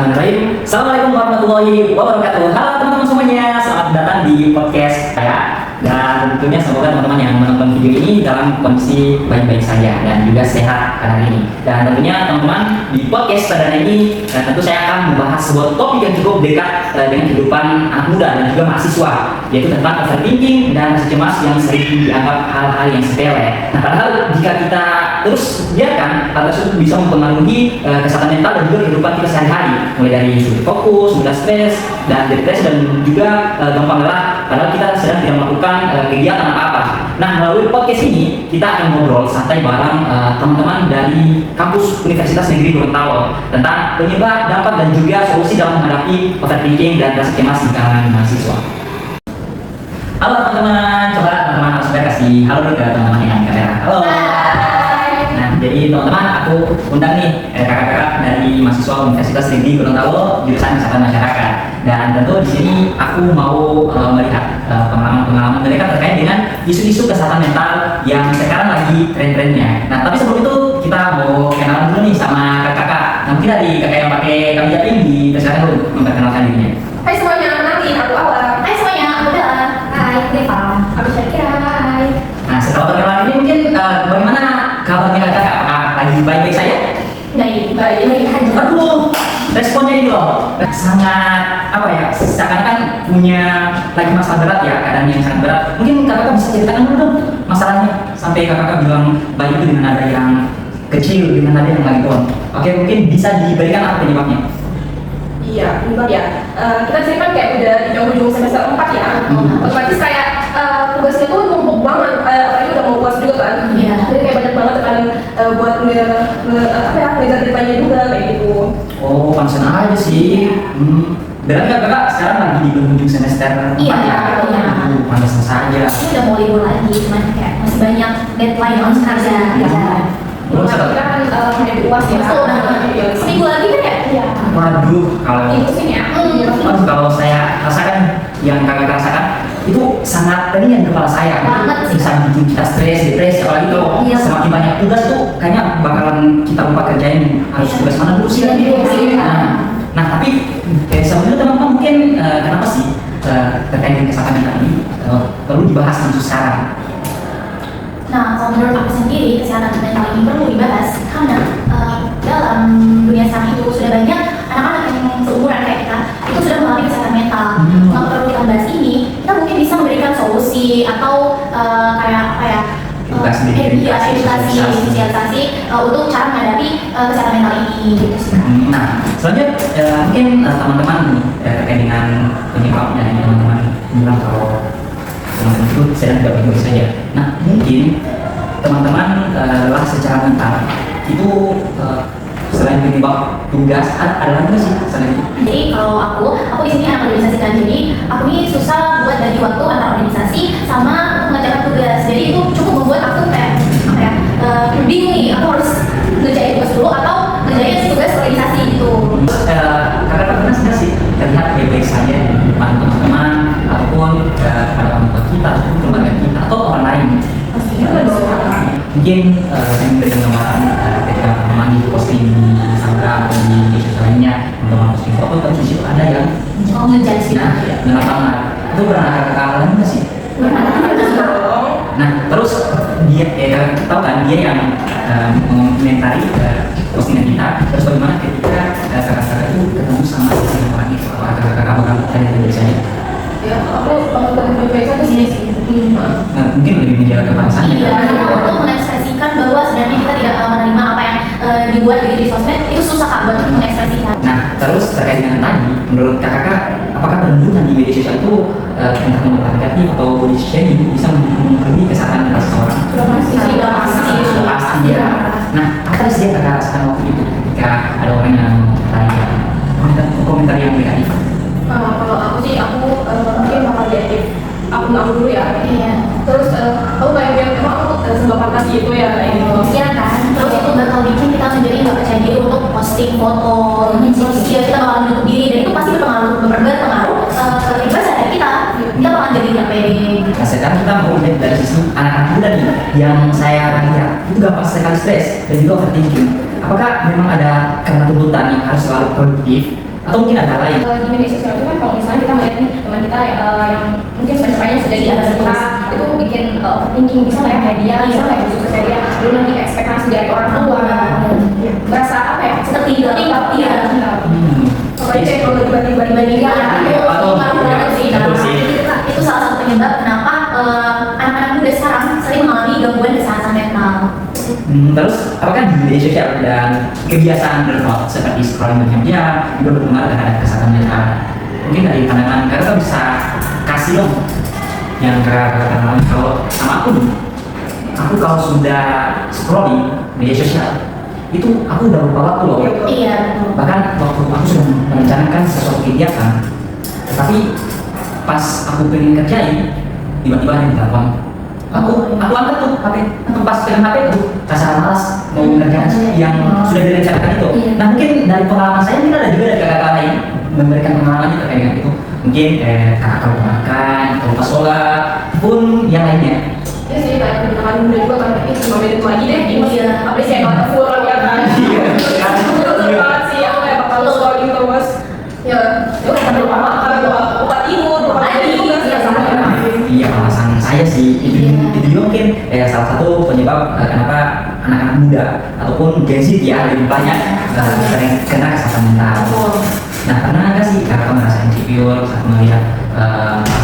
Bismillahirrahmanirrahim. Assalamualaikum warahmatullahi wabarakatuh. Halo teman-teman semuanya, selamat datang di podcast saya. Dan tentunya semoga teman-teman yang menonton video ini dalam kondisi baik-baik saja dan juga sehat hari ini. Dan tentunya teman-teman di podcast perdana ini, tentu saya akan membahas sebuah topik yang cukup dekat dengan kehidupan anak muda dan juga mahasiswa, yaitu tentang overthinking dan rasa cemas yang sering dianggap hal-hal yang sepele. Nah, padahal jika kita terus biarkan hal tersebut bisa mempengaruhi kesehatan mental dan juga kehidupan kita sehari-hari, mulai dari sulit fokus, mudah stres, dan depresi dan juga gampang lelah. Padahal kita sedang tidak melakukan kegiatan apa-apa. Nah, melalui podcast ini kita akan ngobrol santai bareng teman-teman dari kampus Universitas Negeri Gorontalo tentang penyebab, dampak, dan juga solusi dalam menghadapi overthinking dan rasa cemas di kalangan mahasiswa. Halo teman-teman, coba teman-teman harus kasih halo dulu ke teman-teman yang kamera. Halo. Nah, jadi teman-teman, aku undang nih kakak-kakak dari mahasiswa Universitas Negeri Gorontalo jurusan Kesehatan Masyarakat. Dan tentu di sini aku mau melihat pengalaman mereka terkait dengan isu-isu kesehatan mental yang sekarang lagi tren-trennya. Nah, tapi sebelum itu kita mau kenalan dulu nih sama kakak-kakak. Nah, mungkin dari kakak yang pakai kemeja tinggi, terserah dulu memperkenalkan dirinya. Hai semuanya, nanti aku Awal. Hai semuanya, aku Bella. Hai, aku Deva. Aku Syakira. Hai. Nah, setelah perkenalan ini mungkin bagaimana kabarnya kakak? Apakah lagi baik-baik saja? Baik. Aduh, responnya ini loh sangat apa ya, seakan-akan punya lagi masalah berat ya, keadaan yang sangat berat. Mungkin kakak bisa ceritakan dulu dong masalahnya sampai kakak bilang baik itu dengan nada yang kecil, dengan nada yang lagi down. Oke, mungkin bisa diberikan apa penyebabnya? Iya, benar ya. Kita di sini kan kayak udah di ujung semester 4 ya. Otomatis kayak tugasnya tuh numpuk banget. Apalagi udah mau puas juga kan. Iya. Jadi kayak banyak banget kan buat ngejar depannya juga kayak gitu. Oh, pansen aja sih. Berarti kakak sekarang lagi di penghujung semester 4 Iya, ya? iya. Pantesan saja. Ini udah mau libur lagi, cuman kayak masih banyak deadline yang harus kerja. Belum Kita sadar. kan menjadi puas ya. Betul banget. Seminggu lagi kan ya? Iya. Waduh, kalau Itu sih ya. Waduh, kalau saya rasakan yang kakak rasakan itu sangat ringan kepala saya. Banget sih. Bisa bikin kita stres, depresi. Apalagi kalau Iya. semakin banyak tugas tuh kayaknya bakalan kita lupa kerjain. Harus tugas mana dulu sih? Iya. Nah, tapi sebelumnya teman-teman mungkin kenapa sih terkait dengan kesehatan mental ini perlu dibahas khusus sekarang? Nah, kalau menurut aku sendiri, kesehatan mental ini perlu dibahas karena dalam dunia sekarang itu sudah banyak anak-anak yang seumuran kayak kita itu sudah mengalami kesehatan mental. Kalau perlu kita bahas ini, kita mungkin bisa memberikan solusi atau kayak apa ya? Edukasi, sosialisasi untuk cara menghadapi kesehatan mental ini gitu sih. Nah, selanjutnya mungkin teman-teman terkait dengan penyebabnya yang teman-teman bilang kalau teman-teman itu sedang tidak baik-baik saja. Nah, mungkin teman-teman lelah secara mental itu selain penyebab tugas ada lagi nggak sih selain itu? Jadi kalau aku di sini anak organisasi kan, jadi aku ini susah buat bagi waktu antara organisasi sama mengerjakan tugas. Jadi itu cukup membuat aku kayak apa ya, bingung nih, aku harus ngerjain tugas dulu atau ngerjain tugas organisasi gitu. Kakak pernah nggak sih terlihat baik-baik saja di depan teman-teman ataupun pada orang tua kita ataupun keluarga kita atau orang lain? Pastinya dong. Mungkin saya memberikan gambaran ketika teman di posting di Instagram atau di media sosial lainnya, teman posting foto tapi di situ ada yang Ngejudge gitu. benar banget. Itu pernah kakak alami nggak sih? Nah, terus dia tahu kan dia yang mengomentari postingan kita. Terus bagaimana ketika kakak-kakak itu ketemu sama orang itu? Apakah kakak bakal tanya dari saya? Ya, aku baik-baik saja sih. Mungkin lebih menjaga kepanasannya. Iya, untuk mengekspresikan bahwa sebenarnya kita tidak menerima apa yang dibuat di sosmed itu susah Kak buat mengekspresikan. Nah, terus terkait dengan tadi, menurut kakak, apakah penunjukan di media sosial itu entah menurut negatif atau body shaming bisa mempengaruhi kesehatan mental seseorang? Sudah pasti. Ya. Nah, apa sih yang kakak rasakan waktu itu ketika ada orang yang komentar yang negatif? Kalau aku sih, mungkin bakal diaktif akun aku dulu ya. Iya. Terus aku kayak emang aku sebab fantasi itu ya kayak gitu. Iya kan, terus itu bakal bikin kita menjadi nggak percaya diri untuk posting foto, terus ya kita bakal menutup diri dan itu pasti berpengaruh ke kehidupan kita. Kita bakal jadi nggak pede. Nah, sekarang kita mau lihat dari sisi anak-anak muda nih yang saya lihat itu gampang sekali stres dan juga overthinking. Apakah memang ada karena tuntutan yang harus selalu produktif atau mungkin ada lain? Di media sosial itu kan kalau misalnya kita melihat nih teman kita yang mungkin pencapaiannya sudah di atas kita, itu bikin overthinking, bisa nggak ya kayak dia, bisa nggak ya sukses kayak dia, belum lagi ekspektasi dari orang tua, berasa apa ya, seperti tinggal dia. Pokoknya kalau dibanding-bandingkan, itu salah satu penyebab kenapa anak-anak muda sekarang sering mengalami gangguan kesehatan mental. Terus apakah di media sosial dan kebiasaan burnout seperti scrolling berjam-jam juga berpengaruh terhadap kesehatan mental? Mungkin dari pandangan kakak bisa kasih dong yang kakak alami. Kalau sama aku kalau sudah scrolling media sosial itu aku udah lupa waktu loh. Iya. Bahkan waktu aku sudah merencanakan sesuatu kegiatan, tapi pas aku pengen kerjain tiba-tiba ada yang telepon. Aku angkat tuh HP, pas pegang HP tuh rasa malas mau mengerjakan yang sudah direncanakan itu. Nah mungkin dari pengalaman saya kita ada juga dari kakak-kakak lain memberikan pengalamannya terkait dengan itu. Mungkin kakak kalau makan, kalau pas sholat, pun yang lainnya. Ya sih, kayak kebetulan muda juga kan, tapi 5 menit lagi deh, ini apresiasi banget full ya kan. Betul banget sih, aku kayak bakal scrolling terus. Ya udah sampai lupa tidur, lupa tidur nggak sama ya. Iya, alasan saya sih itu juga mungkin salah satu penyebab kenapa anak-anak muda ataupun Gen Z ya lebih banyak kena kesehatan mental. Nah, pernah nggak sih kakak merasa insecure saat melihat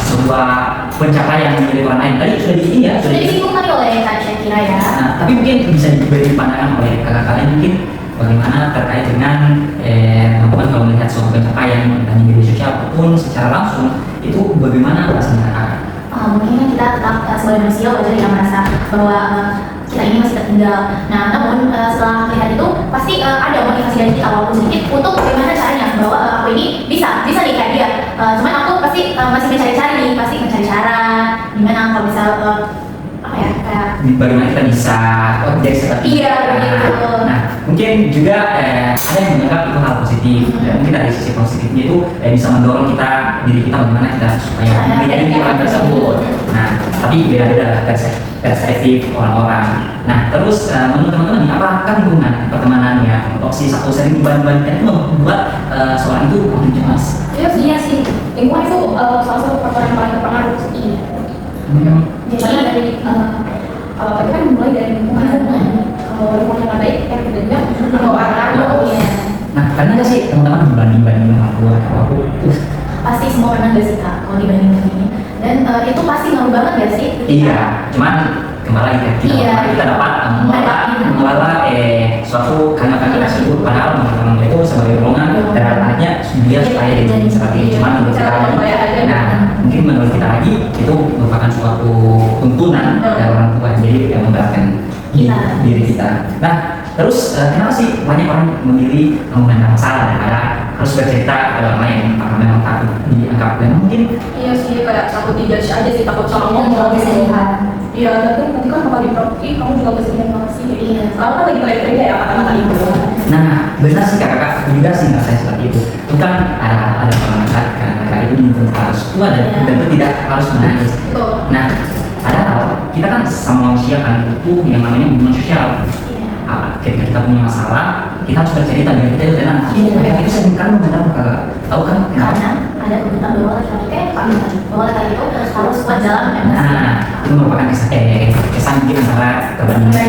sebuah pencapaian milik orang lain? Tadi sudah Sudah disinggung tadi oleh Kak Syakira ya. Nah, tapi mungkin bisa diberi pandangan oleh kakak kalian mungkin bagaimana terkait dengan teman-teman kalau melihat suatu pencapaian di media sosial ataupun secara langsung itu bagaimana rasanya kakak? Mungkin kan kita tetap sebagai manusia wajar ya merasa bahwa kita ini masih tertinggal. Nah, namun setelah melihat itu pasti ada motivasi dari kita walaupun sedikit untuk bagaimana caranya bahwa aku ini bisa nih kayak dia. Cuman aku pasti masih mencari-cari nih, pasti mencari cara gimana kalau bisa apa ya kayak Bagaimana kita bisa objek seperti Iya, itu. begitu. Nah, mungkin juga ada yang menganggap itu hal positif. Dan mungkin dari sisi positifnya itu bisa mendorong diri kita bagaimana kita supaya menjadi orang tersebut. Nah, tapi beda-beda perspektif orang-orang. Nah, terus menurut teman-teman nih, apakah lingkungan pertemanannya toksik atau sering dibanding-bandingkan itu membuat seorang itu makin cemas? Iya sih, lingkungan itu salah satu faktor yang paling berpengaruh sih. Jadi dari apa kan mulai dari lingkungan kalau lingkungan yang baik kan kita juga membawa anak-anak. Nah, karena nggak sih teman-teman dibanding-banding dengan aku pasti semua pernah nggak sih Kak kalau dibandingin ini dan itu pasti ngaruh banget gak sih? Iya, cuman kembali lagi kita dapat mengelola suatu kalimat-kalimat tersebut padahal teman-teman itu sebagai rombongan dan anaknya dia supaya jadi seperti itu. Cuman menurut kita lagi, nah mungkin menurut kita lagi itu merupakan suatu tuntunan dari orang tua jadi yang memberatkan diri kita. Nah terus kenapa sih banyak orang memilih mengenai masalah daripada harus bercerita ke orang lain karena memang takut dianggap dan mungkin Iya sih, kayak takut dijudge aja sih, takut salah ngomong gitu. Iya, nanti kan bakal diproki, kamu juga mesti informasi. Iya, kamu kan lagi tren-tren ya kata-kata itu. nah benar sih kakak juga sih nggak saya seperti itu. Itu kan ada permasalahan kakak itu harus kuat dan tentu tidak harus menangis. Nah padahal kita kan sama manusia kan butuh yang namanya hubungan sosial. Ketika kita punya masalah kita harus bercerita biar kita itu tenang. Iya, itu sering kan benar kakak tahu kan Karena ada tuntutan bahwa laki-laki kayak bahwa laki-laki itu harus kuat dalam emosi. nah itu merupakan kesan mungkin antara kebanyakan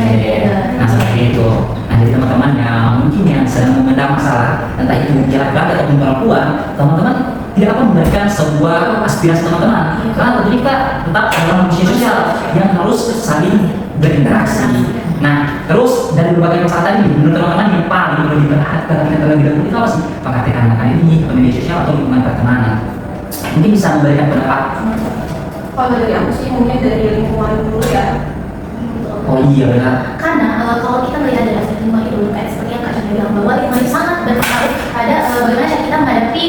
nah seperti itu. Nah jadi teman-teman yang mungkin yang sedang memendam masalah entah itu laki-laki ataupun perempuan, teman-teman tidak akan memberikan sebuah aspirasi teman-teman karena tentunya kita tetap adalah manusia sosial yang harus saling berinteraksi. Nah terus dari berbagai masalah tadi menurut teman-teman yang paling perlu diperhatikan terlebih dahulu itu apa sih? Apakah anak ini media sosial atau lingkungan pertemanan? Mungkin bisa memberikan pendapat. Kalau dari aku sih mungkin dari lingkungan dulu ya. Oh iya benar. Karena kalau kita melihat dari aspek lingkungan itu kayak seperti yang Kak Chandra bilang bahwa lingkungan itu sangat berpengaruh pada bagaimana cara kita menghadapi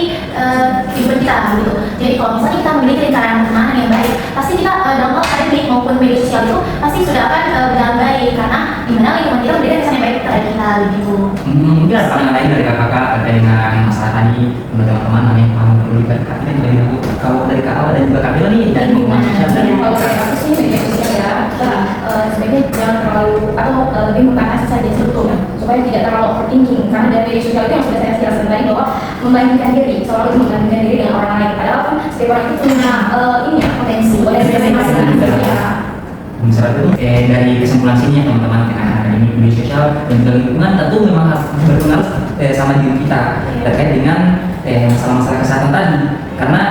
kehidupan kita gitu. Jadi kalau misalnya kita memiliki lingkaran pertemanan yang baik, pasti kita dalam hal akademik maupun media sosial itu pasti sudah akan berjalan baik karena dimana lingkungan kita memberikan kesan yang baik terhadap kita gitu. Mungkin ada pandangan lain dari kakak terkait dengan masalah tadi menurut teman-teman yang paling perlu diperhatikan terlebih dahulu. Kalau dari kakak dan juga Kapila nih dari lingkungan sosial dan Kalau dari aku sih media sosial ya, kita sebaiknya jangan terlalu atau lebih membatasi saja sebetulnya supaya tidak terlalu overthinking, karena dari media sosial itu yang sudah saya jelaskan tadi bahwa membandingkan diri, selalu itu membandingkan diri dengan orang lain, padahal kan setiap orang itu punya ini ya, potensi masing-masing ya. Misalnya itu dari kesimpulan sini ya teman-teman, dengan akademik media sosial dan juga lingkungan tentu memang harus berpengaruh sama diri kita terkait dengan masalah-masalah kesehatan tadi, karena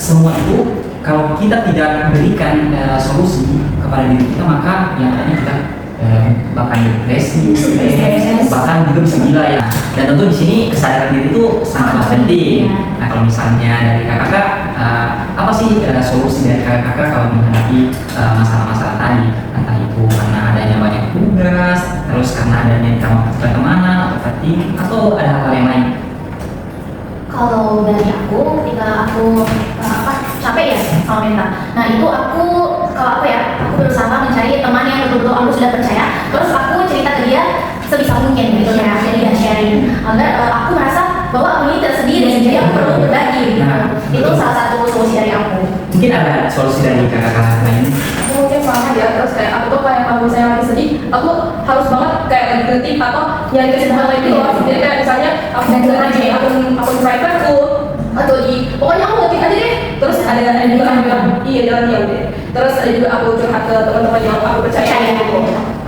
semua itu kalau kita tidak berikan solusi kepada diri kita, maka yang ada kita bahkan depresi, stres, bahkan juga bisa gila ya. Dan tentu di sini kesadaran diri itu sangat penting. Nah kalau misalnya dari kakak, apa sih solusi dari kakak kalau menghadapi masalah-masalah tadi? Entah itu karena adanya banyak tugas, terus karena adanya kemana, atau ada hal yang lain? Kalau dari aku, ketika aku capek ya sama mental, nah itu aku aku berusaha mencari teman yang betul-betul aku sudah percaya, terus aku cerita ke dia sebisa mungkin gitu ya, jadi dia sharing agar aku merasa bahwa aku ini tidak sendiri, jadi aku perlu berbagi gitu. Itu salah satu solusi dari aku. Mungkin ada solusi dari kakak-kakak lain? Aku mungkin sama ya, terus kayak aku tuh kayak kalau misalnya lagi sedih, aku harus banget kayak lagi kritik atau nyari kesibukan itu loh. Jadi kayak misalnya aku aja akun private aku atau pokoknya aku ngetik aja deh. Terus ada juga aku bilang iya jalan ya udah. Terus ada juga aku curhat ke teman-teman yang aku percaya gitu.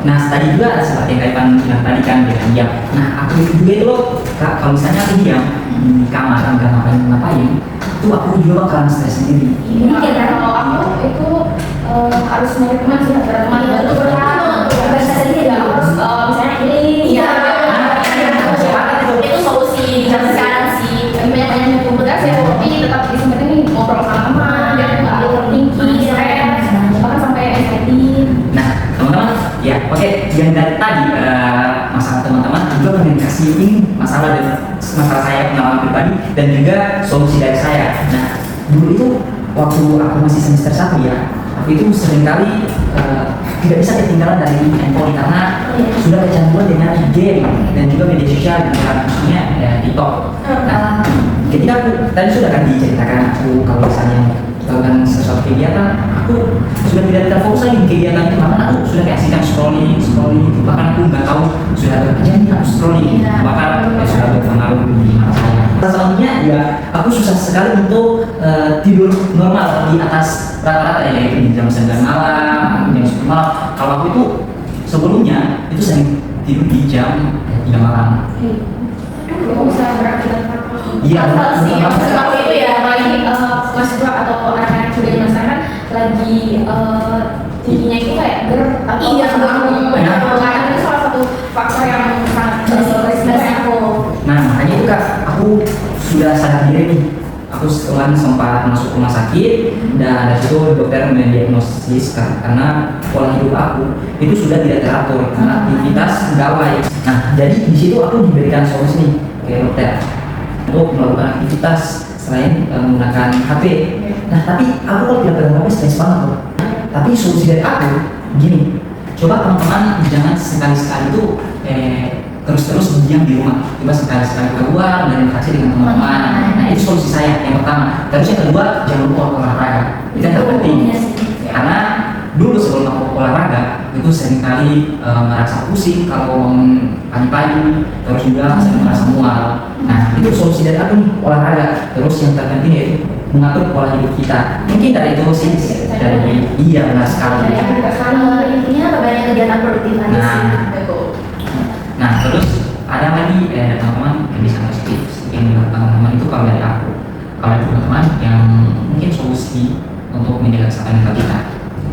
Nah tadi juga seperti yang Kaipan bilang tadi kan dengan diam. Nah aku juga itu loh, Kak, kalau misalnya aku diam di kamar nggak ngapain, itu aku juga bakalan stres sendiri. Ini kalau aku itu harus nyari teman sih, karena teman itu berasa sendiri ya, harus misalnya ini ya. Itu solusi di zaman sekarang sih, banyak tugas ya, tapi tetap disempetin ngobrol sama teman, biar nggak overthinking, stres, bahkan sampai anxiety. Nah teman-teman, ya oke, yang dari tadi masalah teman-teman juga pengen kasih ini masalah saya pengalaman pribadi dan juga solusi dari saya. Nah dulu itu waktu aku masih semester 1 ya, aku itu seringkali tidak bisa ketinggalan dari handphone karena sudah kecanduan dengan game dan juga media sosial, khususnya TikTok. Nah, ketika aku tadi sudah kan diceritakan aku kalau misalnya melakukan sesuatu kegiatan, aku sudah tidak terfokus lagi di kegiatan itu karena aku sudah keasikan scrolling, bahkan aku nggak tahu sudah bekerja nih aku scrolling, bahkan sudah berpengaruh di mata saya. Selanjutnya ya aku susah sekali untuk tidur normal di atas rata-rata ya, yaitu di jam 9 malam, jam 10 malam. Kalau aku itu sebelumnya itu sering tidur di jam 3 malam. Aku bisa berakibat Iya, sih, kalau itu ya lagi mahasiswa atau anak-anak juga di masyarakat lagi tingginya itu kayak tapi iya sama aku karena itu salah satu faktor yang sangat besar aku. Nah makanya itu Kak, aku sudah sadar diri nih. Aku setelah sempat masuk rumah sakit dan dari situ dokter mendiagnosis karena pola hidup aku itu sudah tidak teratur karena aktivitas gawai. Nah jadi di situ aku diberikan solusi nih ke dokter untuk melakukan aktivitas selain menggunakan HP. Nah tapi aku kalau tidak pegang HP stres banget loh. Tapi solusi dari aku gini, coba teman-teman jangan sekali-sekali itu terus-terus diam di rumah, coba sekali-sekali keluar dan interaksi dengan teman-teman. Nah itu solusi saya yang pertama. Terus yang kedua, jangan lupa olahraga, itu yang terpenting. Karena dulu sebelum aku olahraga itu seringkali merasa pusing kalau pagi-pagi, terus juga sering merasa mual. Nah itu solusi dari aku nih, olahraga. Terus yang terpenting yaitu mengatur pola hidup kita. Mungkin dari itu sih dari iya benar sekali. Intinya banyak kegiatan produktif aja sih. Nah terus ada lagi teman-teman yang bisa positif yang menurut teman-teman itu kalau dari aku, kalau dari teman-teman yang mungkin solusi untuk menjaga kesehatan mental kita.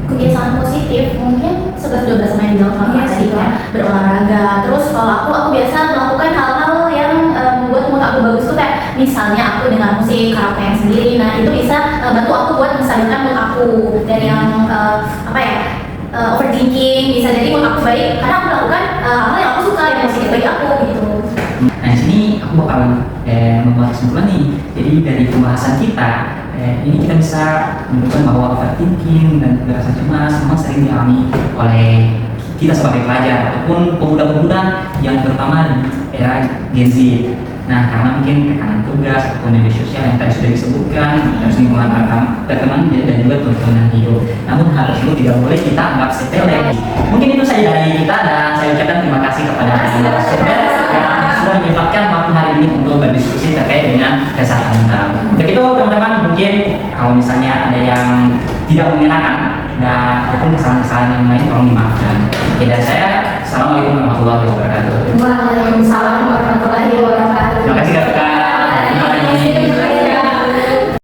Kebiasaan positif mungkin 11-12 sama yang bilang sama tadi kan, berolahraga. Terus kalau aku biasa melakukan hal-hal yang membuat mood aku bagus tuh, kayak misalnya aku dengar musik karaoke yang sendiri. Nah itu bisa bantu aku buat menstabilkan mood aku dari yang overthinking, bisa jadi mood aku baik karena aku melakukan hal yang aku suka, yang positif bagi aku gitu. Nah di sini aku bakal membuat kesimpulan nih. Jadi dari pembahasan kita ini kita bisa menunjukkan bahwa overthinking dan juga rasa cemas memang sering dialami oleh kita sebagai pelajar ataupun pemuda-pemuda yang terutama di era Gen Z. Nah, karena mungkin tekanan tugas ataupun media sosial yang tadi sudah disebutkan, terus lingkungan pertemanan dan juga tuntunan hidup. Namun hal tersebut tidak boleh kita anggap sepele. Mungkin itu saja dari kita dan saya ucapkan terima kasih kepada narasumber yang sudah menyempatkan waktu hari ini untuk berdiskusi terkait dengan kesehatan mental. Untuk itu teman-teman, mungkin kalau misalnya ada yang tidak mengenakan dan ataupun kesalahan-kesalahan yang lain tolong dimaafkan. Oke, dan saya, assalamualaikum warahmatullahi wabarakatuh.